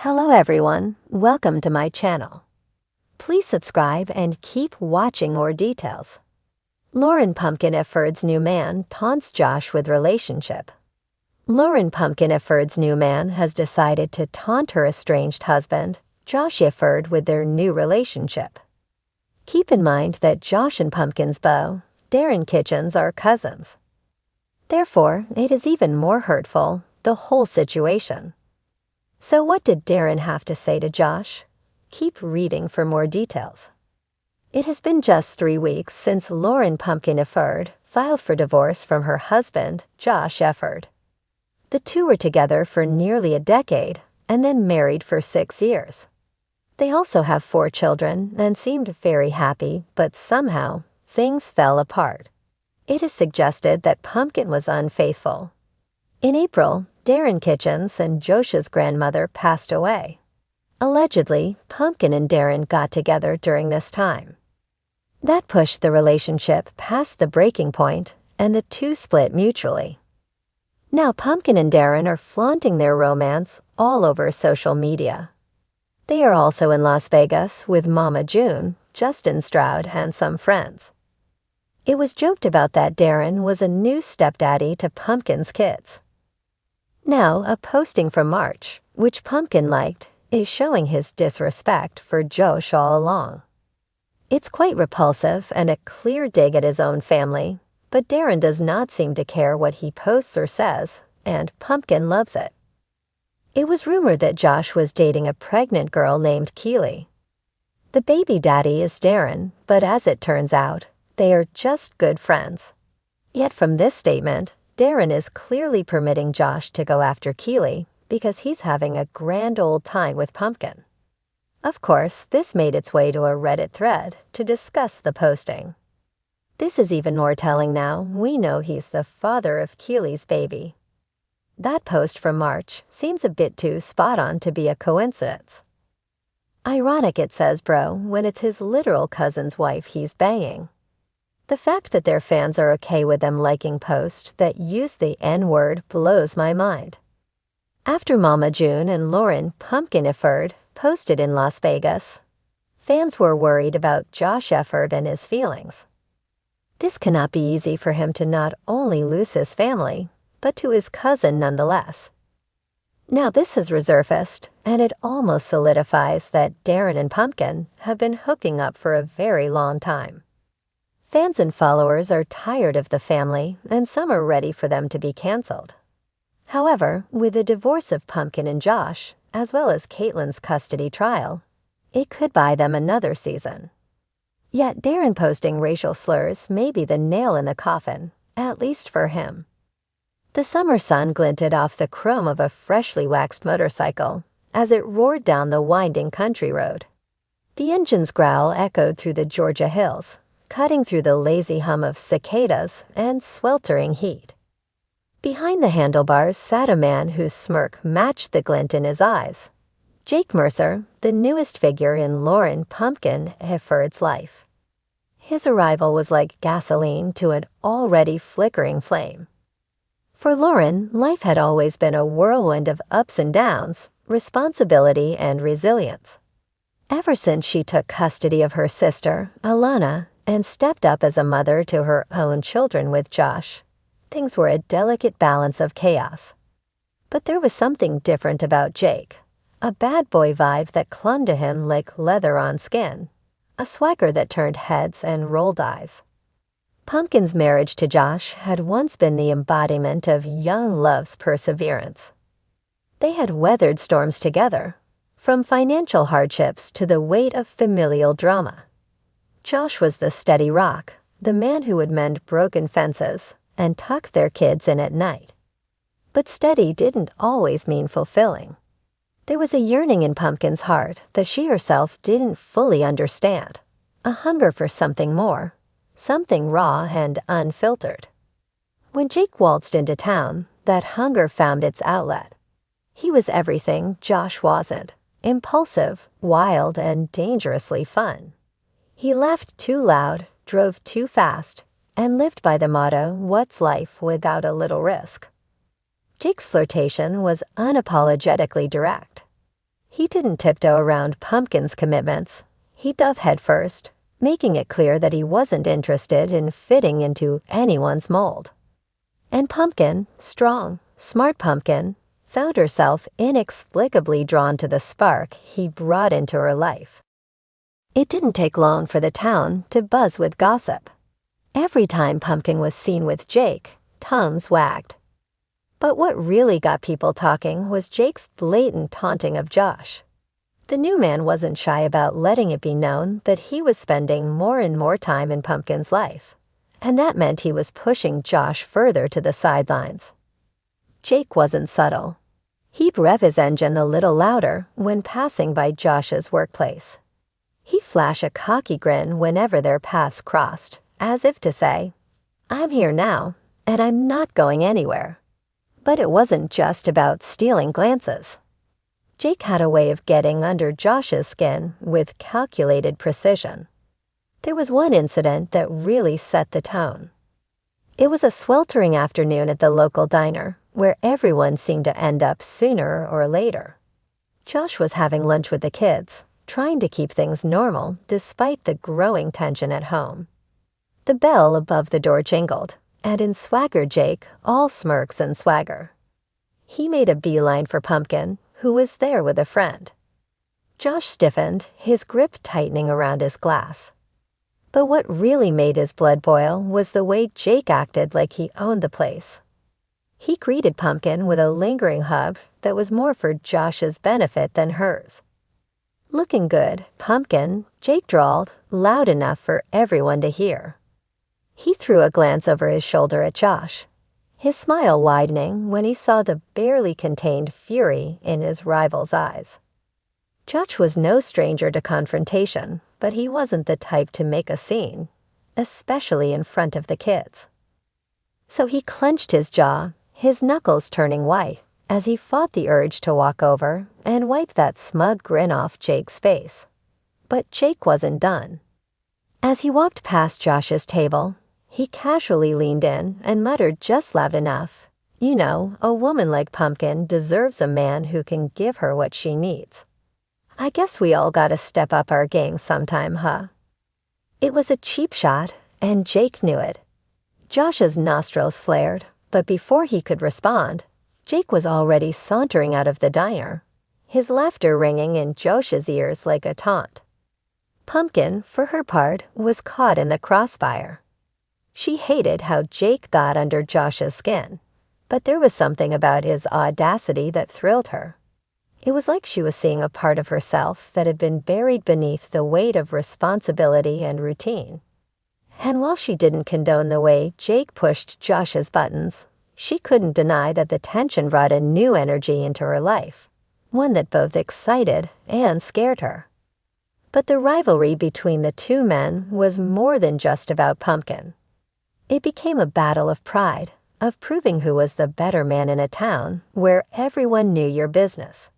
Hello everyone, welcome to my channel. Please subscribe and keep watching more details. Lauryn Pumpkin Efird's new man taunts Josh with relationship. Lauryn Pumpkin Efird's new man has decided to taunt her estranged husband, Josh Efird, with their new relationship. Keep in mind that Josh and Pumpkin's beau, Darren Kitchens, are cousins. Therefore, it is even more hurtful, the whole situation. So what did Darren have to say to Josh? Keep reading for more details. It has been just 3 weeks since Lauryn Pumpkin Efird filed for divorce from her husband, Josh Efird. The two were together for nearly a decade and then married for 6 years. They also have 4 children and seemed very happy, but somehow things fell apart. It is suggested that Pumpkin was unfaithful. In April, Darren Kitchens and Josh's grandmother passed away. Allegedly, Pumpkin and Darren got together during this time. That pushed the relationship past the breaking point, and the two split mutually. Now Pumpkin and Darren are flaunting their romance all over social media. They are also in Las Vegas with Mama June, Justin Stroud, and some friends. It was joked about that Darren was a new stepdaddy to Pumpkin's kids. Now, a posting from March, which Pumpkin liked, is showing his disrespect for Josh all along. It's quite repulsive and a clear dig at his own family, but Darren does not seem to care what he posts or says, and Pumpkin loves it. It was rumored that Josh was dating a pregnant girl named Keely. The baby daddy is Darren, but as it turns out, they are just good friends. Yet from this statement, Darren is clearly permitting Josh to go after Keely because he's having a grand old time with Pumpkin. Of course, this made its way to a Reddit thread to discuss the posting. This is even more telling now we know he's the father of Keely's baby. That post from March seems a bit too spot on to be a coincidence. Ironic, it says bro, when it's his literal cousin's wife he's banging. The fact that their fans are okay with them liking posts that use the N-word blows my mind. After Mama June and Lauryn Pumpkin Efird posted in Las Vegas, fans were worried about Josh Efird and his feelings. This cannot be easy for him to not only lose his family, but to his cousin nonetheless. Now this has resurfaced, and it almost solidifies that Darren and Pumpkin have been hooking up for a very long time. Fans and followers are tired of the family, and some are ready for them to be canceled. However, with the divorce of Pumpkin and Josh, as well as Caitlin's custody trial, it could buy them another season. Yet Darren posting racial slurs may be the nail in the coffin, at least for him. The summer sun glinted off the chrome of a freshly waxed motorcycle as it roared down the winding country road. The engine's growl echoed through the Georgia hills, cutting through the lazy hum of cicadas and sweltering heat. Behind the handlebars sat a man whose smirk matched the glint in his eyes. Jake Mercer, the newest figure in Lauryn Pumpkin Efird's life. His arrival was like gasoline to an already flickering flame. For Lauryn, life had always been a whirlwind of ups and downs, responsibility and resilience. Ever since she took custody of her sister, Alana, and stepped up as a mother to her own children with Josh, things were a delicate balance of chaos. But there was something different about Jake, a bad boy vibe that clung to him like leather on skin, a swagger that turned heads and rolled eyes. Pumpkin's marriage to Josh had once been the embodiment of young love's perseverance. They had weathered storms together, from financial hardships to the weight of familial drama. Josh was the steady rock, the man who would mend broken fences and tuck their kids in at night. But steady didn't always mean fulfilling. There was a yearning in Pumpkin's heart that she herself didn't fully understand, a hunger for something more, something raw and unfiltered. When Jake waltzed into town, that hunger found its outlet. He was everything Josh wasn't, impulsive, wild, and dangerously fun. He laughed too loud, drove too fast, and lived by the motto, "What's life without a little risk?" Jake's flirtation was unapologetically direct. He didn't tiptoe around Pumpkin's commitments. He dove headfirst, making it clear that he wasn't interested in fitting into anyone's mold. And Pumpkin, strong, smart Pumpkin, found herself inexplicably drawn to the spark he brought into her life. It didn't take long for the town to buzz with gossip. Every time Pumpkin was seen with Jake, tongues wagged. But what really got people talking was Jake's blatant taunting of Josh. The new man wasn't shy about letting it be known that he was spending more and more time in Pumpkin's life, and that meant he was pushing Josh further to the sidelines. Jake wasn't subtle. He'd rev his engine a little louder when passing by Josh's workplace. He'd flash a cocky grin whenever their paths crossed, as if to say, "I'm here now, and I'm not going anywhere." But it wasn't just about stealing glances. Jake had a way of getting under Josh's skin with calculated precision. There was one incident that really set the tone. It was a sweltering afternoon at the local diner, where everyone seemed to end up sooner or later. Josh was having lunch with the kids, trying to keep things normal despite the growing tension at home. The bell above the door jingled, and in swaggered Jake, all smirks and swagger. He made a beeline for Pumpkin, who was there with a friend. Josh stiffened, his grip tightening around his glass. But what really made his blood boil was the way Jake acted like he owned the place. He greeted Pumpkin with a lingering hug that was more for Josh's benefit than hers. Looking good, Pumpkin, Jake drawled, loud enough for everyone to hear. He threw a glance over his shoulder at Josh, his smile widening when he saw the barely contained fury in his rival's eyes. Josh was no stranger to confrontation, but he wasn't the type to make a scene, especially in front of the kids. So he clenched his jaw, his knuckles turning white, as he fought the urge to walk over and wipe that smug grin off Jake's face. But Jake wasn't done. As he walked past Josh's table, he casually leaned in and muttered just loud enough, "You know, a woman like Pumpkin deserves a man who can give her what she needs. I guess we all gotta step up our game sometime, huh?" It was a cheap shot, and Jake knew it. Josh's nostrils flared, but before he could respond, Jake was already sauntering out of the diner, his laughter ringing in Josh's ears like a taunt. Pumpkin, for her part, was caught in the crossfire. She hated how Jake got under Josh's skin, but there was something about his audacity that thrilled her. It was like she was seeing a part of herself that had been buried beneath the weight of responsibility and routine. And while she didn't condone the way Jake pushed Josh's buttons, she couldn't deny that the tension brought a new energy into her life, one that both excited and scared her. But the rivalry between the two men was more than just about Pumpkin. It became a battle of pride, of proving who was the better man in a town where everyone knew your business.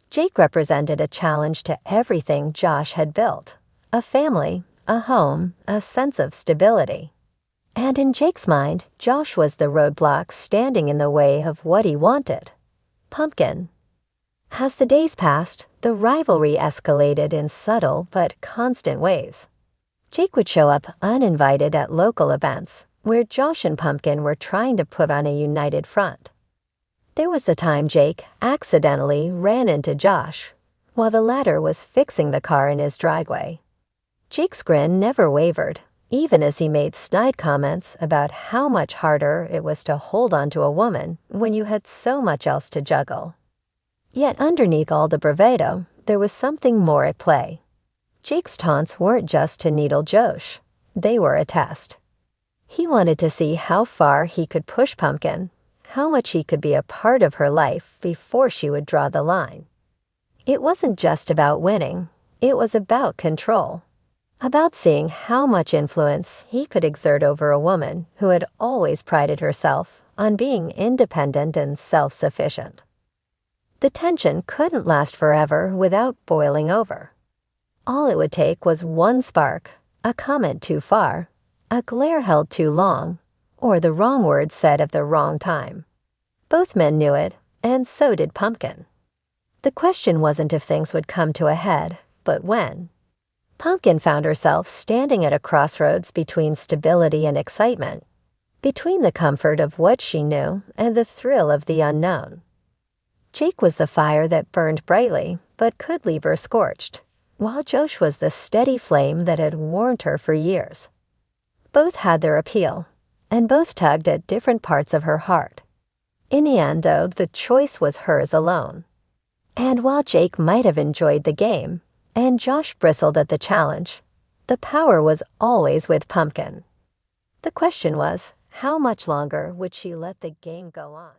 Jake represented a challenge to everything Josh had built, a family, a home, a sense of stability. And in Jake's mind, Josh was the roadblock standing in the way of what he wanted, Pumpkin. As the days passed, the rivalry escalated in subtle but constant ways. Jake would show up uninvited at local events, where Josh and Pumpkin were trying to put on a united front. There was the time Jake accidentally ran into Josh, while the latter was fixing the car in his driveway. Jake's grin never wavered, even as he made snide comments about how much harder it was to hold on to a woman when you had so much else to juggle. Yet underneath all the bravado, there was something more at play. Jake's taunts weren't just to needle Josh. They were a test. He wanted to see how far he could push Pumpkin, how much he could be a part of her life before she would draw the line. It wasn't just about winning. It was about control. About seeing how much influence he could exert over a woman who had always prided herself on being independent and self-sufficient. The tension couldn't last forever without boiling over. All it would take was one spark, a comment too far, a glare held too long, or the wrong word said at the wrong time. Both men knew it, and so did Pumpkin. The question wasn't if things would come to a head, but when. Pumpkin found herself standing at a crossroads between stability and excitement, between the comfort of what she knew and the thrill of the unknown. Jake was the fire that burned brightly but could leave her scorched, while Josh was the steady flame that had warmed her for years. Both had their appeal, and both tugged at different parts of her heart. In the end, though, the choice was hers alone. And while Jake might have enjoyed the game, and Josh bristled at the challenge, the power was always with Pumpkin. The question was, how much longer would she let the game go on?